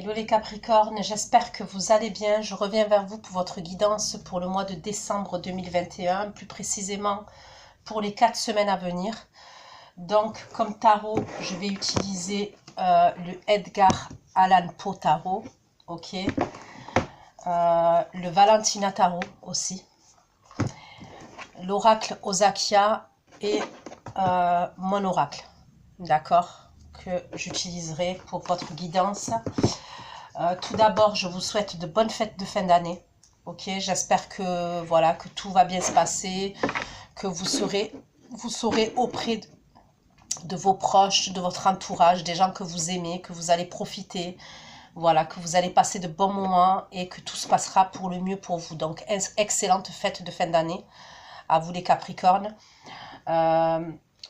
Hello les Capricornes, j'espère que vous allez bien. Je reviens vers vous pour votre guidance pour le mois de décembre 2021, plus précisément pour les 4 semaines à venir. Donc, comme tarot, je vais utiliser le Edgar Allan Poe Tarot, ok, le Valentina Tarot aussi, l'oracle Osakia et mon oracle, d'accord, que j'utiliserai pour votre guidance. Tout d'abord, je vous souhaite de bonnes fêtes de fin d'année. Ok, j'espère que voilà, que tout va bien se passer, que vous serez auprès de vos proches, de votre entourage, des gens que vous aimez, que vous allez profiter, voilà, que vous allez passer de bons moments et que tout se passera pour le mieux pour vous. Donc, excellente fête de fin d'année à vous les Capricornes.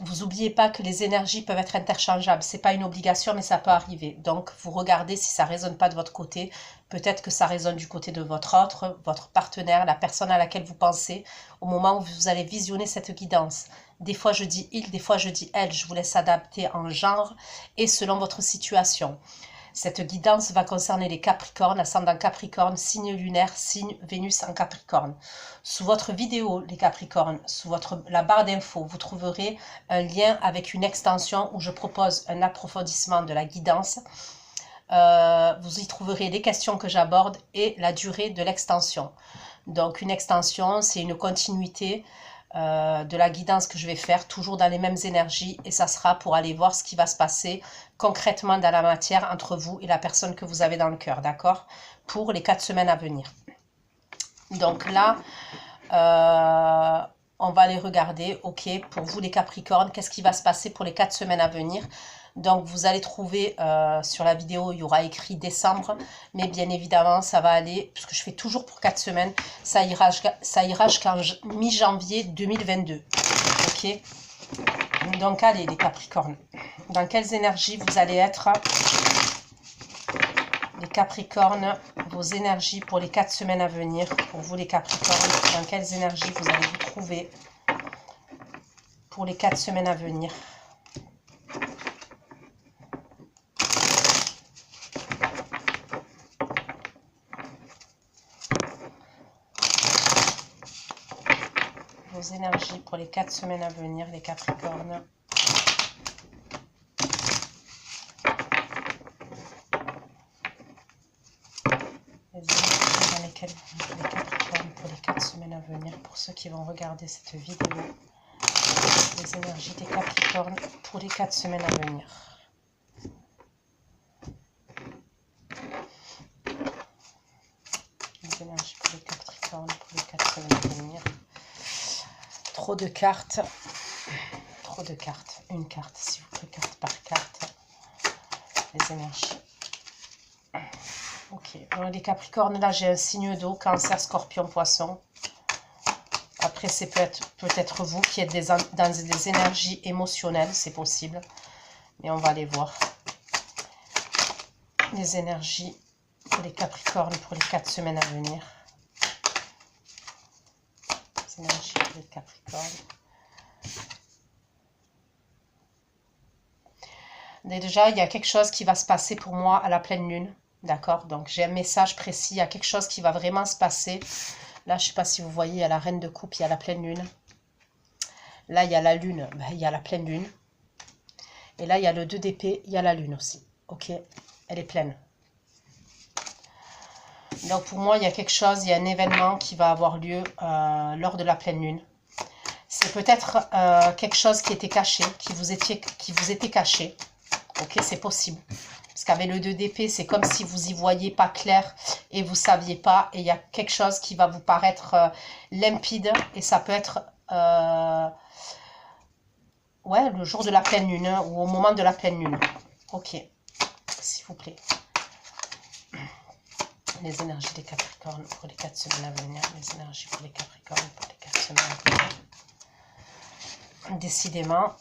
Vous n'oubliez pas que les énergies peuvent être interchangeables. Ce n'est pas une obligation, mais ça peut arriver. Donc, vous regardez si ça ne résonne pas de votre côté. Peut-être que ça résonne du côté de votre partenaire, la personne à laquelle vous pensez, au moment où vous allez visionner cette guidance. Des fois, je dis « il », des fois, je dis « elle ». Je vous laisse adapter en genre et selon votre situation. Cette guidance va concerner les Capricornes, ascendant Capricorne, signe lunaire, signe Vénus en Capricorne. Sous votre vidéo, les Capricornes, sous la barre d'infos, vous trouverez un lien avec une extension où je propose un approfondissement de la guidance. Vous y trouverez les questions que j'aborde et la durée de l'extension. Donc une extension, c'est une continuité de la guidance que je vais faire, toujours dans les mêmes énergies, et ça sera pour aller voir ce qui va se passer concrètement dans la matière entre vous et la personne que vous avez dans le cœur, d'accord, pour les 4 semaines à venir. Donc là, on va les regarder, ok, pour vous les Capricornes, qu'est-ce qui va se passer pour les 4 semaines à venir. Donc vous allez trouver sur la vidéo, il y aura écrit décembre, mais bien évidemment ça va aller, puisque je fais toujours pour 4 semaines, ça ira jusqu'en mi-janvier 2022, ok. Donc allez les Capricornes, dans quelles énergies vous allez être, les Capricornes, vos énergies pour les 4 semaines à venir, pour vous les Capricornes, dans quelles énergies vous allez vous trouver pour les 4 semaines à venir. Vos énergies pour les 4 semaines à venir, les Capricornes. Les énergies dans lesquelles les Capricornes pour les 4 semaines à venir, pour ceux qui vont regarder cette vidéo. Les énergies des Capricornes pour les 4 semaines à venir. Les énergies pour les Capricornes pour les 4 semaines à venir. Trop de cartes. Trop de cartes. Une carte, s'il vous plaît, carte par carte. Les énergies. Ok. Alors, les Capricornes, là, j'ai un signe d'eau, Cancer, Scorpion, Poisson. Après, c'est peut-être vous qui êtes dans des énergies émotionnelles, c'est possible. Mais on va les voir. Les énergies pour les Capricornes pour les 4 semaines à venir. Les énergies pour les Capricornes. Déjà, il y a quelque chose qui va se passer pour moi à la pleine lune. D'accord? Donc, j'ai un message précis. Il y a quelque chose qui va vraiment se passer. Là, je ne sais pas si vous voyez, il y a la reine de coupe, il y a la pleine lune. Là, il y a la lune, ben, il y a la pleine lune. Et là, il y a le 2 d'épée, il y a la lune aussi. Ok? Elle est pleine. Donc, pour moi, il y a quelque chose, il y a un événement qui va avoir lieu lors de la pleine lune. C'est peut-être quelque chose qui était caché, qui vous était caché. Ok? C'est possible. Parce qu'avec le 2 d'épée, c'est comme si vous y voyiez pas clair et vous saviez pas. Et il y a quelque chose qui va vous paraître limpide. Et ça peut être ouais, le jour de la pleine lune ou au moment de la pleine lune. Ok, s'il vous plaît. Les énergies des Capricornes pour les 4 semaines à venir. Les énergies pour les Capricornes pour les 4 semaines à venir. Décidément,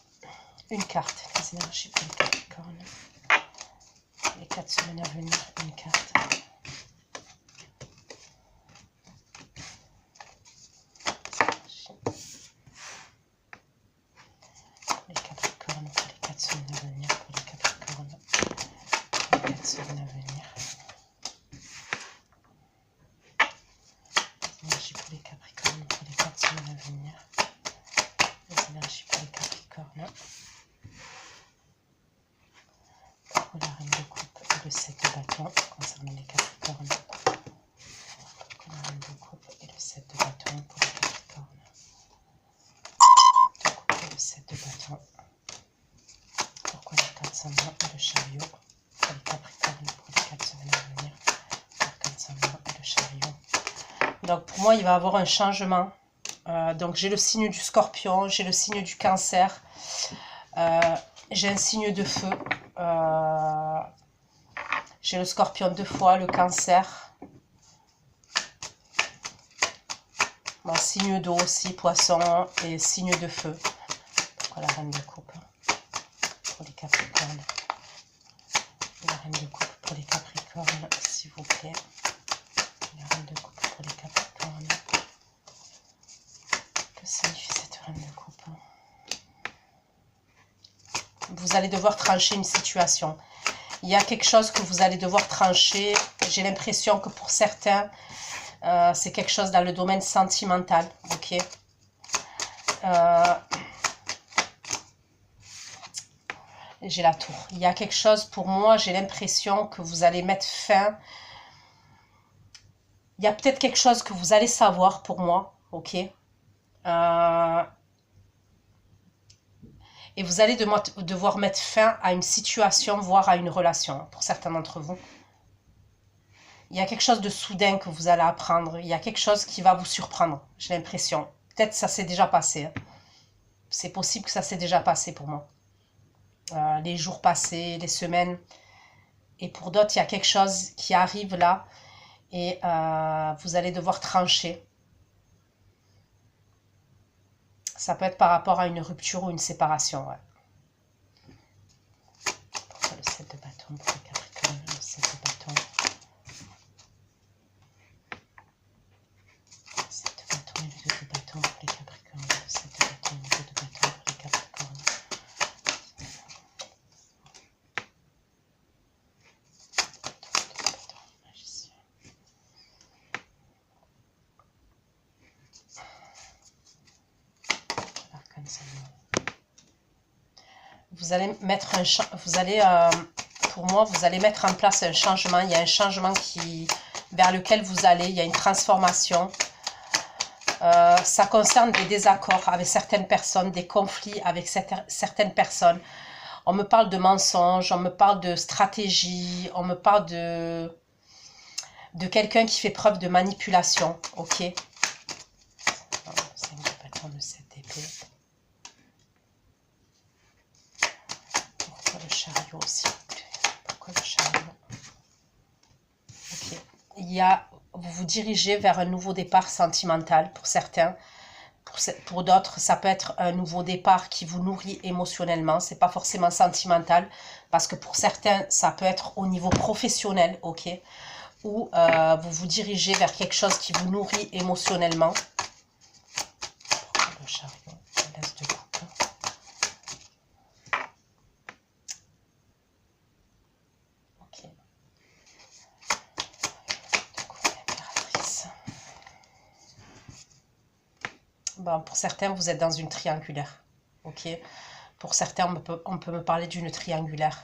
une carte. Les énergies pour les Capricornes. Les 4 semaines à venir, une carte. Les Capricornes pour les 4 semaines à venir. Pour les Capricornes pour les 4 semaines à venir. 7 de bâton concernant les Capricornes. Pourquoi la reine de coupe et le 7 de bâton pour les Capricornes. De coupe et le 7 de bâton. Pourquoi les 4 mains et le chariot pour les Capricornes pour les 4 semaines à venir. Pour 4 mains et le chariot. Donc pour moi, il va y avoir un changement. Donc j'ai le signe du Scorpion, j'ai le signe du Cancer, j'ai un signe de feu, j'ai le Scorpion 2 fois, le Cancer, bon, signe d'eau aussi, Poisson et signe de feu. Pourquoi la reine de coupe pour les Capricornes? La reine de coupe pour les Capricornes, s'il vous plaît. La reine de coupe pour les Capricornes. Que signifie cette reine de coupe? Vous allez devoir trancher une situation. Il y a quelque chose que vous allez devoir trancher. J'ai l'impression que pour certains, c'est quelque chose dans le domaine sentimental. Ok. J'ai la tour. Il y a quelque chose pour moi, j'ai l'impression que vous allez mettre fin. Il y a peut-être quelque chose que vous allez savoir pour moi. Ok. Et vous allez devoir mettre fin à une situation, voire à une relation, pour certains d'entre vous. Il y a quelque chose de soudain que vous allez apprendre. Il y a quelque chose qui va vous surprendre, j'ai l'impression. Peut-être que ça s'est déjà passé. Hein. C'est possible que ça s'est déjà passé pour moi. Les jours passés, les semaines. Et pour d'autres, il y a quelque chose qui arrive là. Et vous allez devoir trancher. Ça peut être par rapport à une rupture ou une séparation. Ouais. Pourquoi le 7 de bâton pour les Capricornes? Le 7 de bâton. Le 7 de bâton et le 2 de bâton pour les Capricornes. Le 7 de bâton et le 2 de bâton pour les Capricornes. Magicien. Vous allez mettre pour moi, vous allez mettre en place un changement. Il y a un changement vers lequel vous allez. Il y a une transformation. Ça concerne des désaccords avec certaines personnes, des conflits avec certaines personnes. On me parle de mensonges, on me parle de stratégie, on me parle de quelqu'un qui fait preuve de manipulation. Ok. 5 de bâton de 7 d'épée. Pourquoi le chariot, s'il vous plaît? Pourquoi le chariot? Ok. Vous vous dirigez vers un nouveau départ sentimental pour certains. Pour d'autres, ça peut être un nouveau départ qui vous nourrit émotionnellement. C'est pas forcément sentimental. Parce que pour certains, ça peut être au niveau professionnel. Ok. Ou vous vous dirigez vers quelque chose qui vous nourrit émotionnellement. Pourquoi le chariot? L'as de coupe. Bon, pour certains, vous êtes dans une triangulaire. Ok. Pour certains, on peut me parler d'une triangulaire.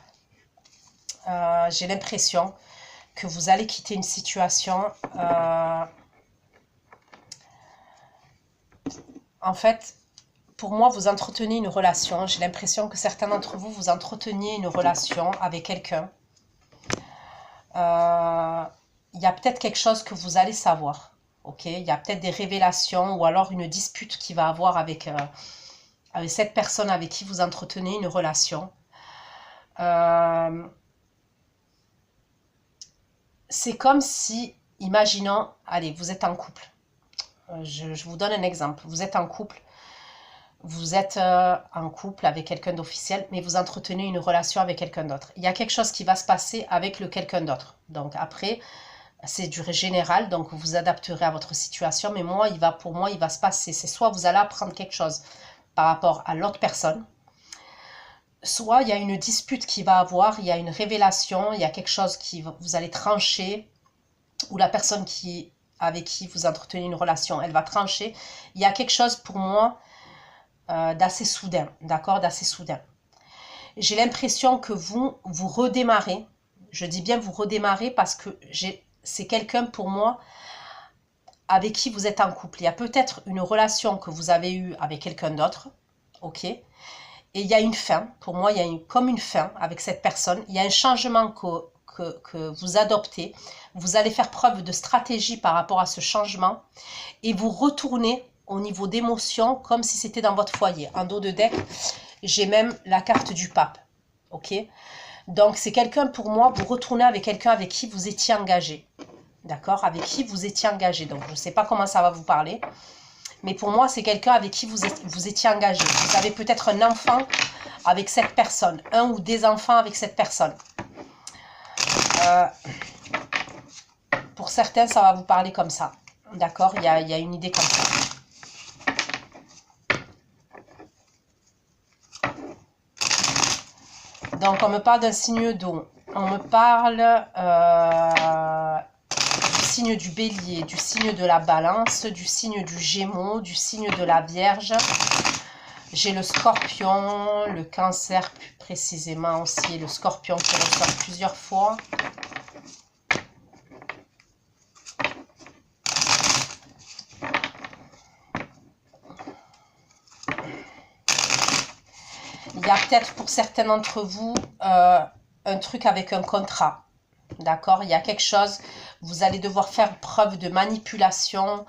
J'ai l'impression que vous allez quitter une situation. En fait, pour moi, vous entretenez une relation. J'ai l'impression que certains d'entre vous, vous entreteniez une relation avec quelqu'un. Il y a peut-être quelque chose que vous allez savoir. Ok, il y a peut-être des révélations ou alors une dispute qui va avoir avec cette personne avec qui vous entretenez une relation. C'est comme si, imaginons, allez, vous êtes en couple. Je vous donne un exemple. Vous êtes en couple. Vous êtes en couple avec quelqu'un d'officiel, mais vous entretenez une relation avec quelqu'un d'autre. Il y a quelque chose qui va se passer avec le quelqu'un d'autre. Donc après... c'est du général, donc vous vous adapterez à votre situation, mais pour moi, il va se passer. C'est soit vous allez apprendre quelque chose par rapport à l'autre personne, soit il y a une dispute qui va avoir, il y a une révélation, il y a quelque chose vous allez trancher, ou la personne avec qui vous entretenez une relation, elle va trancher. Il y a quelque chose pour moi d'assez soudain, d'accord, d'assez soudain. J'ai l'impression que vous redémarrez. Je dis bien vous redémarrez parce que c'est quelqu'un pour moi avec qui vous êtes en couple. Il y a peut-être une relation que vous avez eue avec quelqu'un d'autre, ok? Et il y a une fin, pour moi il y a comme une fin avec cette personne. Il y a un changement que vous adoptez. Vous allez faire preuve de stratégie par rapport à ce changement et vous retournez au niveau d'émotion comme si c'était dans votre foyer. En dos de deck, j'ai même la carte du pape, ok? Donc c'est quelqu'un pour moi, vous retournez avec quelqu'un avec qui vous étiez engagé. D'accord? Avec qui vous étiez engagé. Donc, je ne sais pas comment ça va vous parler. Mais pour moi, c'est quelqu'un avec qui vous étiez engagé. Vous avez peut-être un enfant avec cette personne. Un ou des enfants avec cette personne. Pour certains, ça va vous parler comme ça. D'accord? Il y a une idée comme ça. Donc, on me parle d'un signe d'eau. On me parle... signe du bélier, du signe de la balance, du signe du gémeaux, du signe de la vierge. J'ai le scorpion, le cancer plus précisément aussi, le scorpion qui ressort plusieurs fois. Il y a peut-être pour certains d'entre vous un truc avec un contrat. D'accord? Il y a quelque chose, vous allez devoir faire preuve de manipulation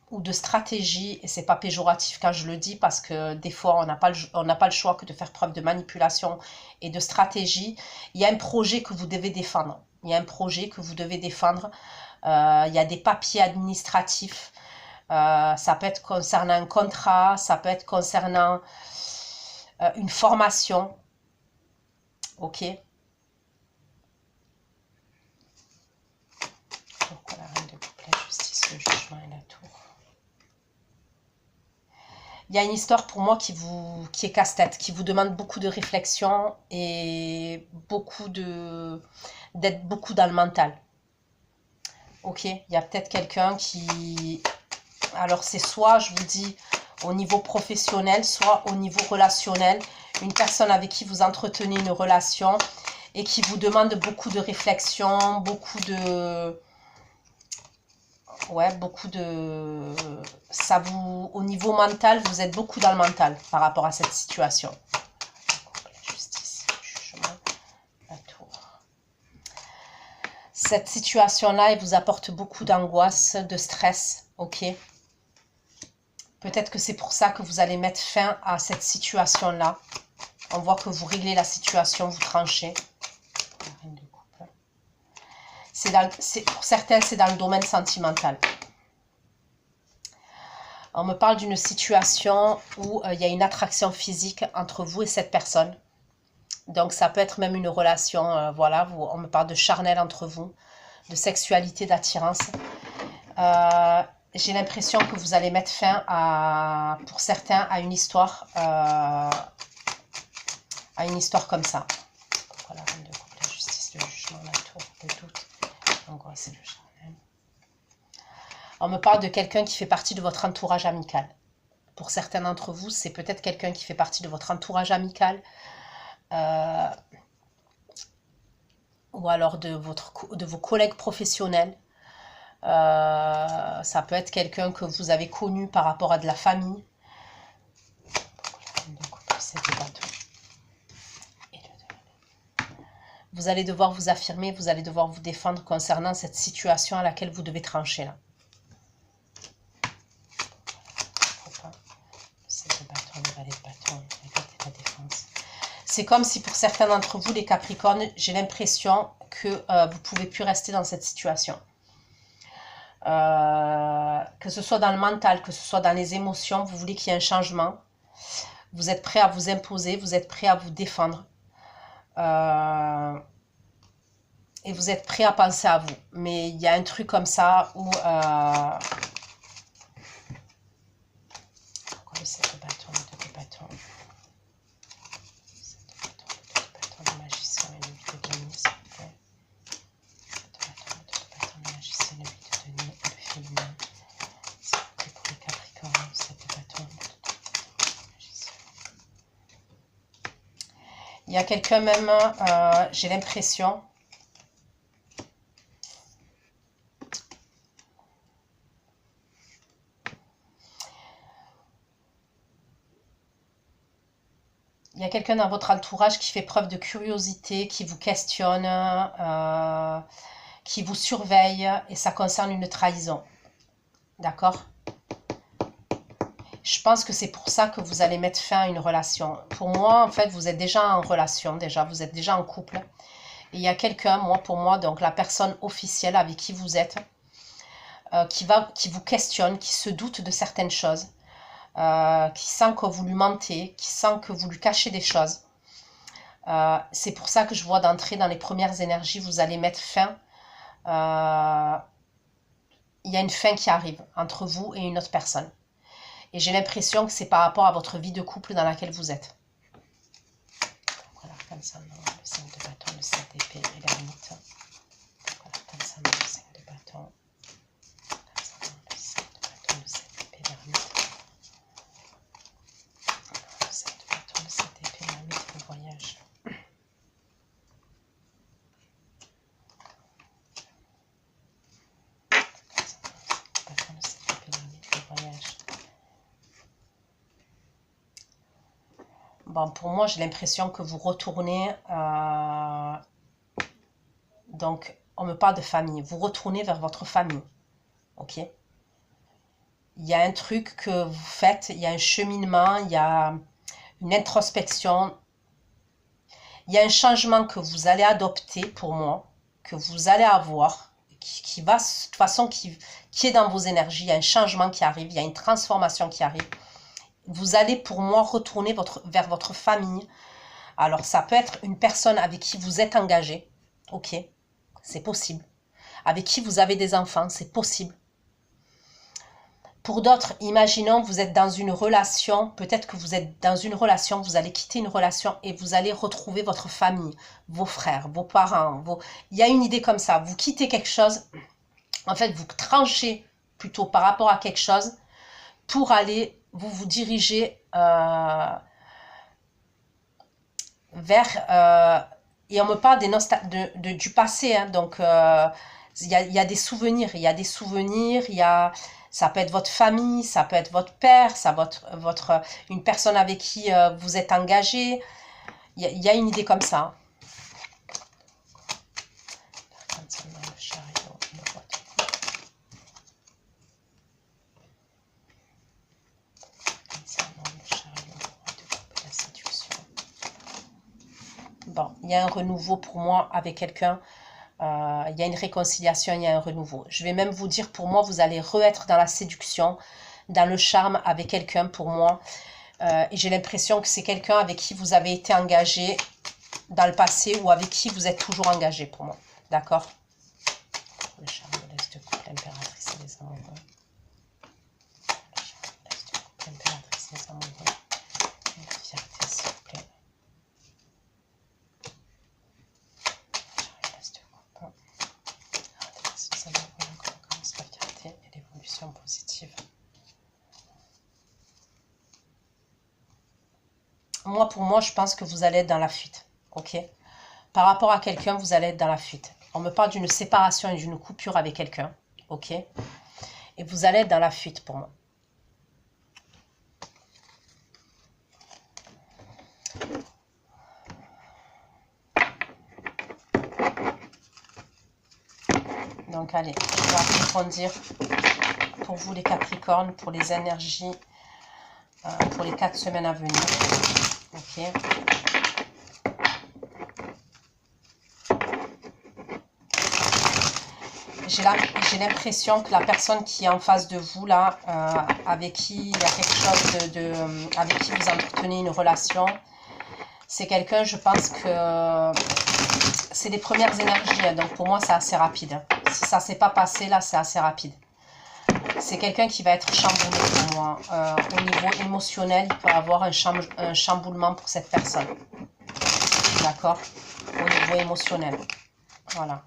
ou de stratégie, et c'est pas péjoratif quand je le dis, parce que des fois on n'a pas le choix que de faire preuve de manipulation et de stratégie. Il y a un projet que vous devez défendre. Il y a un projet que vous devez défendre. Il y a des papiers administratifs. Ça peut être concernant un contrat, ça peut être concernant une formation. Ok? Pourquoi la reine de coupe, la justice, le jugement et la tour? Il y a une histoire pour moi qui est casse-tête, qui vous demande beaucoup de réflexion et d'être beaucoup dans le mental. Ok, il y a peut-être quelqu'un qui... Alors c'est soit, je vous dis, au niveau professionnel, soit au niveau relationnel. Une personne avec qui vous entretenez une relation et qui vous demande beaucoup de réflexion, beaucoup de... Ouais, beaucoup de... Ça vous... Au niveau mental, vous êtes beaucoup dans le mental par rapport à cette situation. La justice, le jugement, la tour. Cette situation-là, elle vous apporte beaucoup d'angoisse, de stress, ok? Peut-être que c'est pour ça que vous allez mettre fin à cette situation-là. On voit que vous réglez la situation, vous tranchez. Pour certains, c'est dans le domaine sentimental. On me parle d'une situation où il y a une attraction physique entre vous et cette personne. Donc, ça peut être même une relation, voilà, on me parle de charnel entre vous, de sexualité, d'attirance. J'ai l'impression que vous allez mettre fin, pour certains, à une histoire comme ça. Pourquoi la reine de coupe, la justice, le jugement, la tour, le doute, l'angoisse et le charnel. On me parle de quelqu'un qui fait partie de votre entourage amical. Pour certains d'entre vous, c'est peut-être quelqu'un qui fait partie de votre entourage amical. Ou alors de vos collègues professionnels. Ça peut être quelqu'un que vous avez connu par rapport à de la famille. Vous allez devoir vous affirmer, vous allez devoir vous défendre concernant cette situation à laquelle vous devez trancher là. C'est comme si pour certains d'entre vous, les Capricornes, j'ai l'impression que vous ne pouvez plus rester dans cette situation. Que ce soit dans le mental, que ce soit dans les émotions, vous voulez qu'il y ait un changement. Vous êtes prêt à vous imposer, vous êtes prêt à vous défendre. Et vous êtes prêt à penser à vous. Mais il y a un truc comme ça où... Pourquoi le 7 de bâton, le 2 de bâton, le 7 de bâton, le 2 de bâton, le magicien et le 8 de denier, s'il vous plaît. Le 7 de bâton, le 2 de bâton, le magicien, le 8 de denier et le féminin. S'il vous plaît, pour les Capricornes, le 7 de bâton, le 2 de bâton, le magicien. Il y a quelqu'un même, j'ai l'impression y a quelqu'un dans votre entourage qui fait preuve de curiosité, qui vous questionne, qui vous surveille, et ça concerne une trahison. D'accord? Je pense que c'est pour ça que vous allez mettre fin à une relation. Pour moi, en fait, vous êtes déjà en relation, vous êtes déjà en couple. Et il y a quelqu'un, pour moi, donc la personne officielle avec qui vous êtes, qui vous questionne, qui se doute de certaines choses, qui sent que vous lui mentez, qui sent que vous lui cachez des choses. C'est pour ça que je vois d'entrer dans les premières énergies, vous allez mettre fin. Il y a une fin qui arrive entre vous et une autre personne. Et j'ai l'impression que c'est par rapport à votre vie de couple dans laquelle vous êtes. Voilà, concernant le 5 de bâton, le 7 d'épée et l'ermite. Voilà, concernant le 5 de bâton, concernant le 5 de bâton, le 7 d'épée et l'ermite. Le 5 de bâton, le 7 d'épée et l'ermite, le voyage. Concernant le 7 d'épée et l'ermite, le voyage. Bon, pour moi, j'ai l'impression que vous retournez, donc on me parle de famille, vous retournez vers votre famille, ok? Il y a un truc que vous faites, il y a un cheminement, il y a une introspection, il y a un changement que vous allez adopter pour moi, que vous allez avoir, qui va, de toute façon, qui est dans vos énergies, il y a un changement qui arrive, il y a une transformation qui arrive. Vous allez, pour moi, retourner vers votre famille. Alors, ça peut être une personne avec qui vous êtes engagé. Ok, c'est possible. Avec qui vous avez des enfants, c'est possible. Pour d'autres, imaginons, vous êtes dans une relation. Peut-être que vous êtes dans une relation, vous allez quitter une relation et vous allez retrouver votre famille, vos frères, vos parents. Il y a une idée comme ça. Vous quittez quelque chose. En fait, vous tranchez plutôt par rapport à quelque chose pour aller vous diriger vers... et on me parle du passé, hein, donc il y a des souvenirs, ça peut être votre famille, ça peut être votre père, une personne avec qui vous êtes engagé, il y a une idée comme ça. Bon, il y a un renouveau pour moi avec quelqu'un. Il y a une réconciliation, il y a un renouveau. Je vais même vous dire, pour moi, vous allez re-être dans la séduction, dans le charme avec quelqu'un pour moi. Et j'ai l'impression que c'est quelqu'un avec qui vous avez été engagé dans le passé ou avec qui vous êtes toujours engagé pour moi. D'accord? Le charme de l'Est de couple, l'impératrice et les amoureux. Le charme de l'Est de couple, l'impératrice et les amoureux. Et la fierté, s'il vous plaît. Et l'évolution positive. Moi, pour moi, je pense que vous allez être dans la fuite. Ok? Par rapport à quelqu'un, vous allez être dans la fuite. On me parle d'une séparation et d'une coupure avec quelqu'un. Ok? Et vous allez être dans la fuite pour moi. Donc, allez, je vais approfondir pour vous les Capricornes, pour les énergies, pour les 4 semaines à venir. Ok. J'ai l'impression que la personne qui est en face de vous, là, avec qui il y a quelque chose avec qui vous entretenez une relation, c'est quelqu'un, je pense que c'est les premières énergies, hein, donc pour moi, c'est assez rapide. Si ça ne s'est pas passé, là, c'est assez rapide. C'est quelqu'un qui va être chamboulé pour moi. Au niveau émotionnel, il peut y avoir un chamboulement pour cette personne. D'accord? Au niveau émotionnel. Voilà.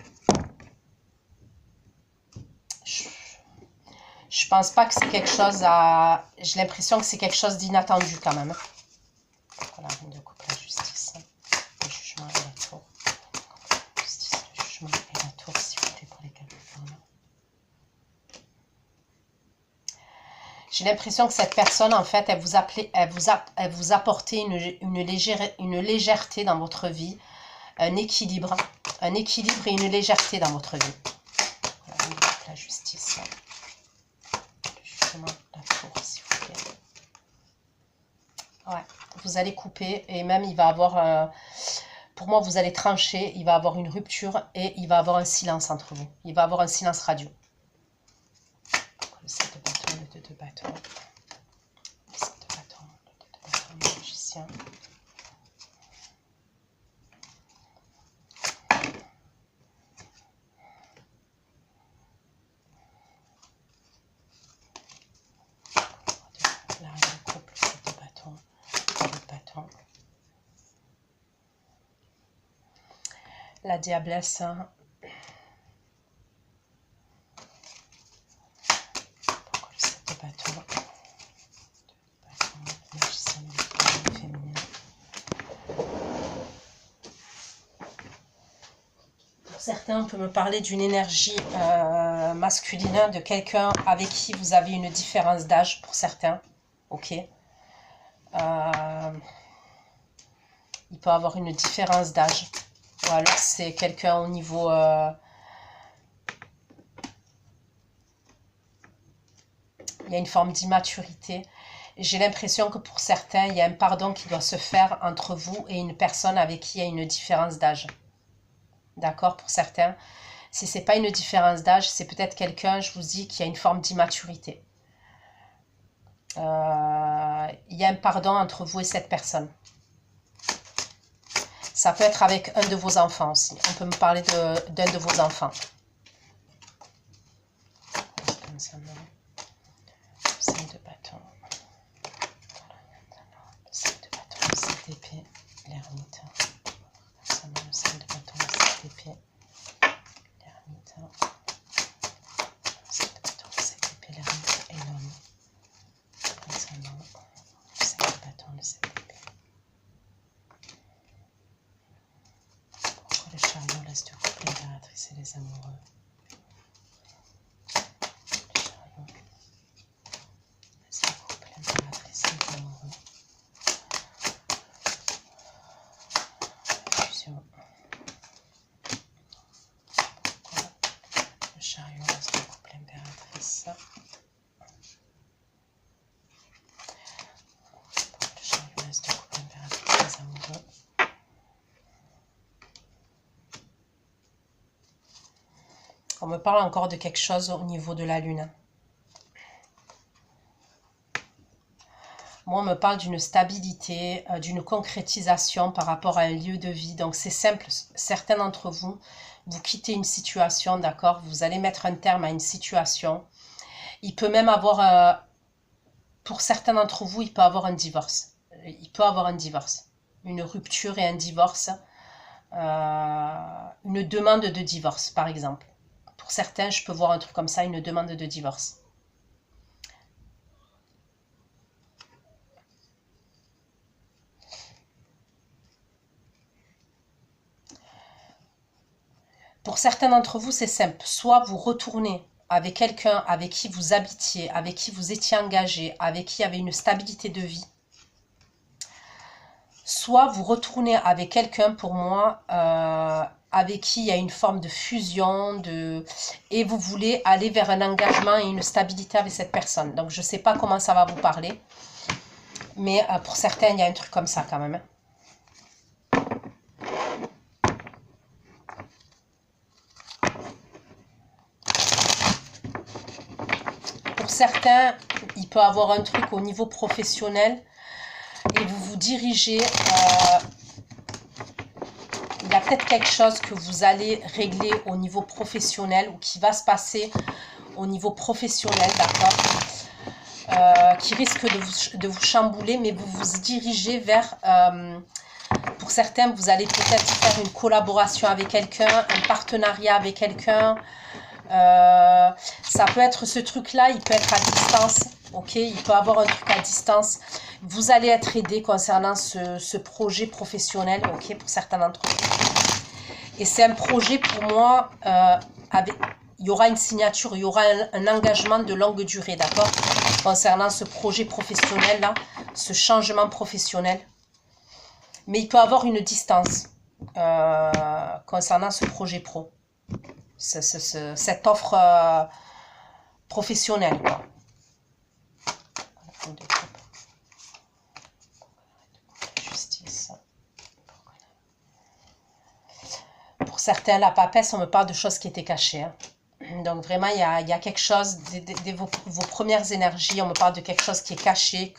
Je pense pas que c'est quelque chose à... J'ai l'impression que c'est quelque chose d'inattendu quand même. Voilà, de couple, la justice, le jugement et la tour. La justice, le jugement et la tour, s'il vous plaît, pour les Capricornes. J'ai l'impression que cette personne, en fait, elle vous apportait une légèreté dans votre vie, un équilibre et une légèreté dans votre vie. Voilà, la justice, justement, la tour, s'il vous plaît. Ouais, vous allez couper et même il va avoir, pour moi, vous allez trancher, il va avoir une rupture et il va avoir un silence entre vous. Il va avoir un silence radio. Le 7 de bâton, le 2 de bâton. Le 7 de bâton, le 2 de bâton, le magicien. La reine de couple, le 7 de bâton, le 2 de bâton. La diablesse. Pourquoi le 7 de bâton? Le magicien, le féminin. Pour certains, on peut me parler d'une énergie masculine, de quelqu'un avec qui vous avez une différence d'âge, pour certains. Ok. Il peut avoir une différence d'âge. Ou alors c'est quelqu'un au niveau... il y a une forme d'immaturité. J'ai l'impression que pour certains, il y a un pardon qui doit se faire entre vous et une personne avec qui il y a une différence d'âge. D'accord? Pour certains, si ce n'est pas une différence d'âge, c'est peut-être quelqu'un, je vous dis, qui a une forme d'immaturité. Il y a un pardon entre vous et cette personne. Ça peut être avec un de vos enfants aussi. On peut me parler d'un de vos enfants. Le 5 de bâton. Le 5 de bâton, le 7 d'épée, l'ermite. Le 5 de bâton, le 7 d'épée, l'ermite. Le 7 de bâton, le 7 d'épée, l'ermite et l'homme. Le 5 de bâton, le 7 d'épée. Pourquoi le chariot laisse de couple l'impératrice et les amoureux? Le chariot laisse de couple l'impératrice et les amoureux. Fusion. Pourquoi le chariot laisse de couple l'impératrice? Pourquoi le chariot laisse de couple l'impératrice et les amoureux? On me parle encore de quelque chose au niveau de la lune. Moi, on me parle d'une stabilité, d'une concrétisation par rapport à un lieu de vie. Donc, c'est simple. Certains d'entre vous, vous quittez une situation, d'accord? Vous allez mettre un terme à une situation. Il peut même avoir, pour certains d'entre vous, il peut avoir un divorce. Il peut avoir un divorce. Une rupture et un divorce. Une demande de divorce, par exemple. Pour certains, je peux voir un truc comme ça, une demande de divorce. Pour certains d'entre vous, c'est simple. Soit vous retournez avec quelqu'un avec qui vous habitiez, avec qui vous étiez engagé, avec qui il y avait une stabilité de vie. Soit vous retournez avec quelqu'un, pour moi, avec qui il y a une forme de fusion, et vous voulez aller vers un engagement et une stabilité avec cette personne. Donc, je ne sais pas comment ça va vous parler, mais pour certains, il y a un truc comme ça quand même. Pour certains, il peut avoir un truc au niveau professionnel et vous vous dirigez... il y a peut-être quelque chose que vous allez régler au niveau professionnel ou qui va se passer au niveau professionnel, d'accord, qui risque de vous chambouler, mais vous vous dirigez vers... pour certains, vous allez peut-être faire une collaboration avec quelqu'un, un partenariat avec quelqu'un. Ça peut être ce truc-là, il peut être à distance, ok, il peut avoir un truc à distance. Vous allez être aidé concernant ce projet professionnel, ok, pour certains d'entre vous. Et c'est un projet pour moi il y aura une signature, il y aura un engagement de longue durée, d'accord? Concernant ce projet professionnel-là, ce changement professionnel. Mais il peut y avoir une distance concernant ce projet pro. Cette offre professionnelle, quoi. Justice. Pour certains, la papesse, on me parle de choses qui étaient cachées. Hein. Donc vraiment, il y a quelque chose, vos premières énergies, on me parle de quelque chose qui est caché.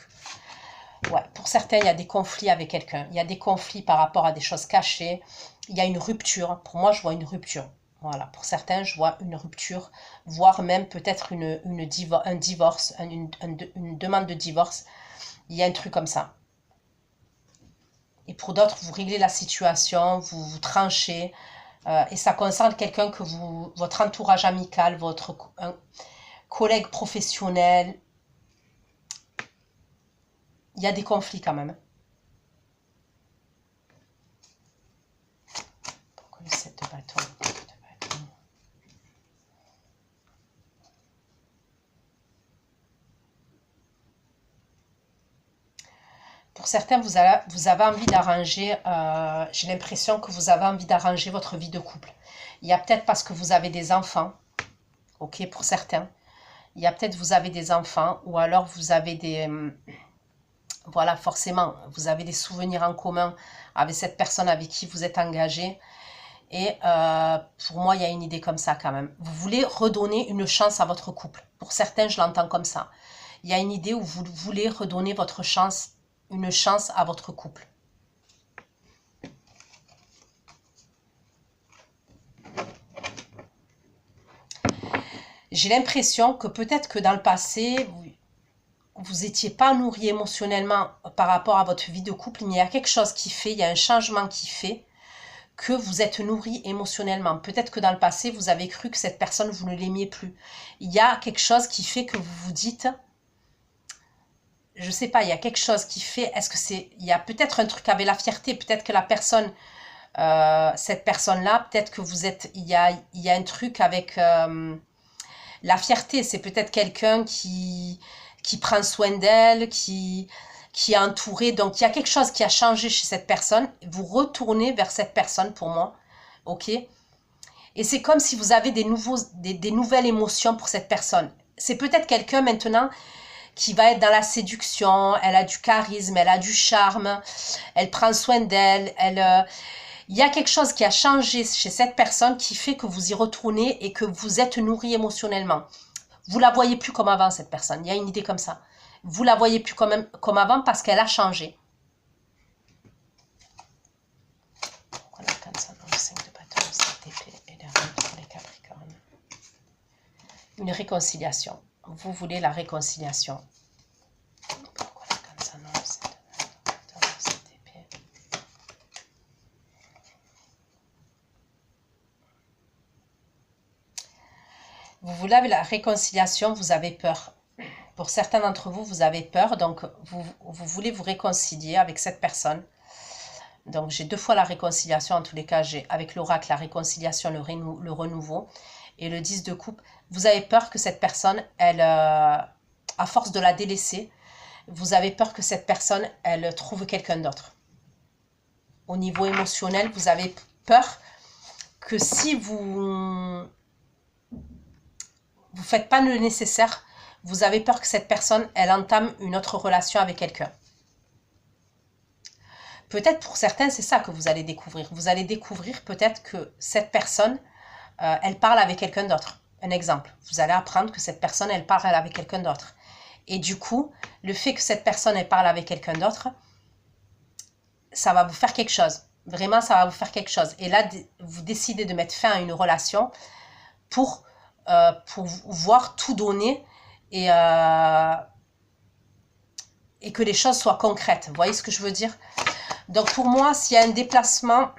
Ouais, pour certains, il y a des conflits avec quelqu'un. Il y a des conflits par rapport à des choses cachées. Il y a une rupture. Pour moi, je vois une rupture. Voilà, pour certains, je vois une rupture, voire même peut-être un divorce, une demande de divorce. Il y a un truc comme ça. Et pour d'autres, vous réglez la situation, vous tranchez. Et ça concerne quelqu'un que votre entourage amical, votre collègue professionnel. Il y a des conflits quand même. Pourquoi le 7 de bâton? Pour certains, vous avez envie d'arranger, j'ai l'impression que vous avez envie d'arranger votre vie de couple. Il y a peut-être parce que vous avez des enfants, ok, pour certains. Il y a peut-être vous avez des enfants ou alors vous avez des... voilà, forcément, vous avez des souvenirs en commun avec cette personne avec qui vous êtes engagé. Et pour moi, il y a une idée comme ça quand même. Vous voulez redonner une chance à votre couple. Pour certains, je l'entends comme ça. Il y a une idée où vous voulez redonner une chance à votre couple. J'ai l'impression que peut-être que dans le passé, vous n'étiez pas nourri émotionnellement par rapport à votre vie de couple, mais il y a quelque chose qui fait, il y a un changement qui fait que vous êtes nourri émotionnellement. Peut-être que dans le passé, vous avez cru que cette personne, vous ne l'aimiez plus. Il y a quelque chose qui fait que vous vous dites, je sais pas, il y a quelque chose qui fait, est-ce que c'est, il y a peut-être un truc avec la fierté, peut-être que la personne, cette personne-là, peut-être que vous êtes, il y a un truc avec la fierté, c'est peut-être quelqu'un qui prend soin d'elle, qui est entouré. Donc, il y a quelque chose qui a changé chez cette personne. Vous retournez vers cette personne pour moi. OK? Et c'est comme si vous avez des nouvelles émotions pour cette personne. C'est peut-être quelqu'un maintenant qui va être dans la séduction. Elle a du charisme, elle a du charme. Elle prend soin d'elle. Il y a quelque chose qui a changé chez cette personne qui fait que vous y retournez et que vous êtes nourri émotionnellement. Vous la voyez plus comme avant, cette personne. Il y a une idée comme ça. Vous la voyez plus comme avant parce qu'elle a changé. On a 5 de bâton, 7 d'épée et derrière pour les Capricornes. Une réconciliation. Vous voulez la réconciliation. Pourquoi la 7 de bâton, 7 d'épée. Vous voulez la réconciliation, vous avez peur. Pour certains d'entre vous, vous avez peur, donc vous voulez vous réconcilier avec cette personne. Donc j'ai 2 fois la réconciliation, en tous les cas, j'ai avec l'oracle la réconciliation, le renouveau, et le 10 de coupe. Vous avez peur que cette personne, elle, à force de la délaisser, vous avez peur que cette personne, elle trouve quelqu'un d'autre. Au niveau émotionnel, vous avez peur que si vous faites pas le nécessaire, vous avez peur que cette personne, elle entame une autre relation avec quelqu'un. Peut-être pour certains, c'est ça que vous allez découvrir. Vous allez découvrir peut-être que cette personne, elle parle avec quelqu'un d'autre. Un exemple, vous allez apprendre que cette personne, elle parle avec quelqu'un d'autre. Et du coup, le fait que cette personne, elle parle avec quelqu'un d'autre, ça va vous faire quelque chose. Vraiment, ça va vous faire quelque chose. Et là, vous décidez de mettre fin à une relation pour voir tout donner et que les choses soient concrètes. Vous voyez ce que je veux dire? Donc pour moi, s'il y a un déplacement,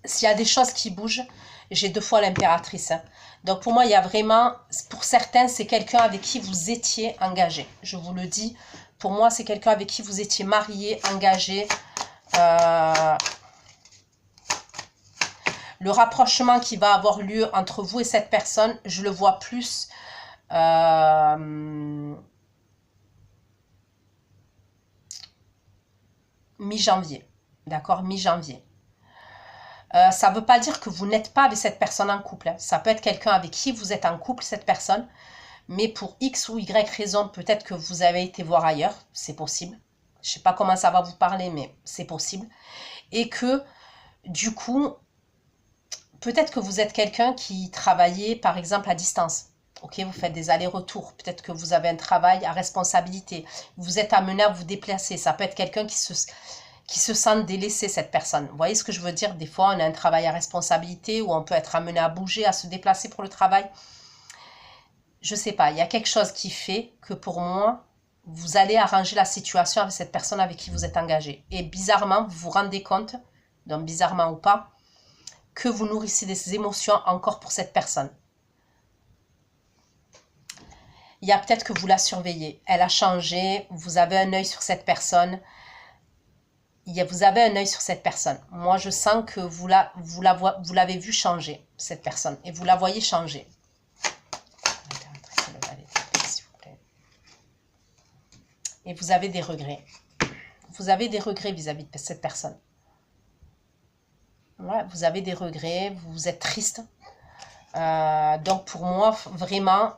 s'il y a des choses qui bougent, j'ai 2 fois l'impératrice. Hein. Donc pour moi, il y a vraiment, pour certains, c'est quelqu'un avec qui vous étiez engagé. Je vous le dis, pour moi, c'est quelqu'un avec qui vous étiez marié, engagé. Le rapprochement qui va avoir lieu entre vous et cette personne, je le vois plus mi-janvier. D'accord, mi-janvier. Ça ne veut pas dire que vous n'êtes pas avec cette personne en couple. Hein. Ça peut être quelqu'un avec qui vous êtes en couple, cette personne. Mais pour X ou Y raison, peut-être que vous avez été voir ailleurs. C'est possible. Je ne sais pas comment ça va vous parler, mais c'est possible. Et que, du coup, peut-être que vous êtes quelqu'un qui travaillait, par exemple, à distance. Ok, vous faites des allers-retours. Peut-être que vous avez un travail à responsabilité. Vous êtes amené à vous déplacer. Ça peut être quelqu'un qui se sent délaissé, cette personne. Vous voyez ce que je veux dire? Des fois, on a un travail à responsabilité où on peut être amené à bouger, à se déplacer pour le travail. Je sais pas, il y a quelque chose qui fait que pour moi, vous allez arranger la situation avec cette personne avec qui vous êtes engagé. Et bizarrement, vous vous rendez compte, donc bizarrement ou pas, que vous nourrissez des émotions encore pour cette personne. Il y a peut-être que vous la surveillez. Elle a changé, vous avez un œil sur cette personne. Vous avez un œil sur cette personne. Moi, je sens que vous l'avez vu changer, cette personne. Et vous la voyez changer. Et vous avez des regrets. Vous avez des regrets vis-à-vis de cette personne. Ouais, vous avez des regrets, vous êtes triste. Donc, pour moi, vraiment,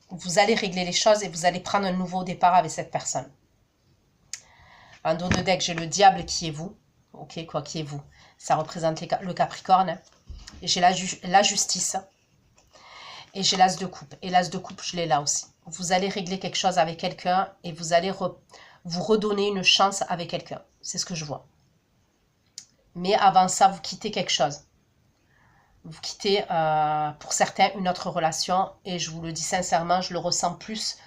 vous allez régler les choses et vous allez prendre un nouveau départ avec cette personne. En dos de deck, j'ai le diable qui est vous. Ok, quoi qui est vous. Ça représente le Capricorne. Et j'ai la justice. Et j'ai l'as de coupe. Et l'as de coupe, je l'ai là aussi. Vous allez régler quelque chose avec quelqu'un et vous allez vous redonner une chance avec quelqu'un. C'est ce que je vois. Mais avant ça, vous quittez quelque chose. Vous quittez, pour certains, une autre relation. Et je vous le dis sincèrement, je le ressens plus.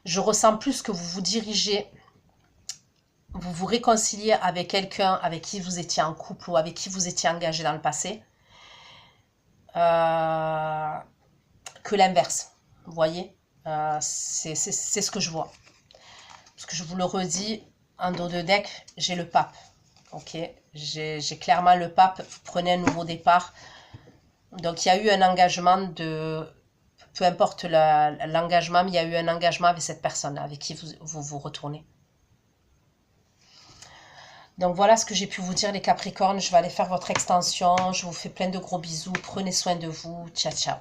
Je ressens plus que vous vous dirigez, vous vous réconciliez avec quelqu'un avec qui vous étiez en couple ou avec qui vous étiez engagé dans le passé. Que l'inverse. Vous voyez, c'est ce que je vois. Parce que je vous le redis, en dos de deck, j'ai le pape. Ok, j'ai clairement le pape. Vous prenez un nouveau départ. Donc, il y a eu un engagement de... Peu importe l'engagement, mais il y a eu un engagement avec cette personne avec qui vous retournez. Donc, voilà ce que j'ai pu vous dire, les Capricornes. Je vais aller faire votre extension. Je vous fais plein de gros bisous. Prenez soin de vous. Ciao, ciao.